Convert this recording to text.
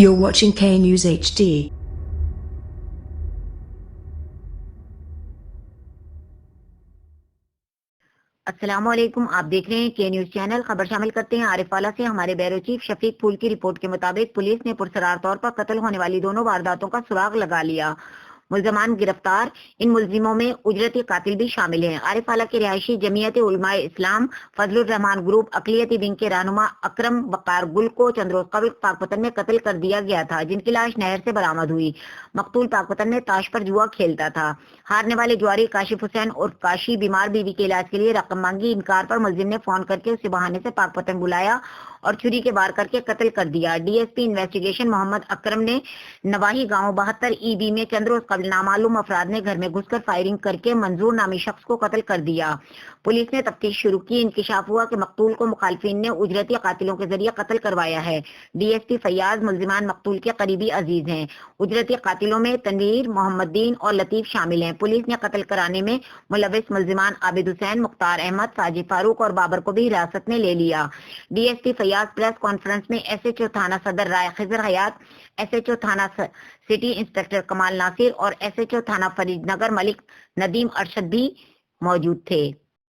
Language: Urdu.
You're watching K News HD. السلام علیکم، آپ دیکھ رہے ہیں کے نیوز چینل۔ خبر شامل کرتے ہیں عارفوالا سے۔ ہمارے بیورو چیف شفیق پھول کی رپورٹ کے مطابق پولیس نے پراسرار طور پر قتل ہونے والی دونوں وارداتوں کا سراغ لگا لیا۔ ملزمان گرفتار، ان ملزموں میں اجرتی قاتل بھی شامل ہیں۔ عارفوالا کے رہائشی جمعیت علماء اسلام فضل الرحمان گروپ اقلیتی ونگ کے رہنما اکرم وقار گل کو چند روز قبل پاکپتن میں قتل کر دیا گیا تھا، جن کی لاش نہر سے برآمد ہوئی۔ مقتول پاکپتن میں تاش پر جوا کھیلتا تھا۔ ہارنے والے جواری کاشف حسین اور کاشی بیمار بیوی کے علاج کے لیے رقم مانگی۔ انکار پر ملزم نے فون کر کے اسے بہانے سے پاکپتن بلایا اور چھری کے وار کر کے قتل کر دیا۔ ڈی ایس پی انویسٹیگیشن محمد اکرم نے نواحی گاؤں 72 EB میں چند روز قبل نامعلوم افراد نے گھر میں گھس کر فائرنگ کر کے منظور نامی شخص کو قتل کر دیا۔ پولیس نے تفتیش شروع کی۔ انکشاف ہوا کہ مقتول کو مخالفین نے اجرتی قاتلوں کے ذریعے قتل کروایا ہے۔ ڈی ایس پی فیاض ملزمان مقتول کے قریبی عزیز ہیں۔ اجرتی قاتلوں میں تنویر، محمد دین اور لطیف شامل ہیں۔ پولیس نے قتل کرانے میں ملوث ملزمان عابد حسین، مختار احمد، ساجد فاروق اور بابر کو بھی حراست میں لے لیا۔ D S P Fayaz press conference میں ایس ایچ او تھانہ صدر رائے خضر حیات، ایس ایچ او تھانہ سٹی انسپکٹر کمال ناصر اور ایس ایچ او تھانہ فرید نگر ملک ندیم ارشد بھی موجود تھے۔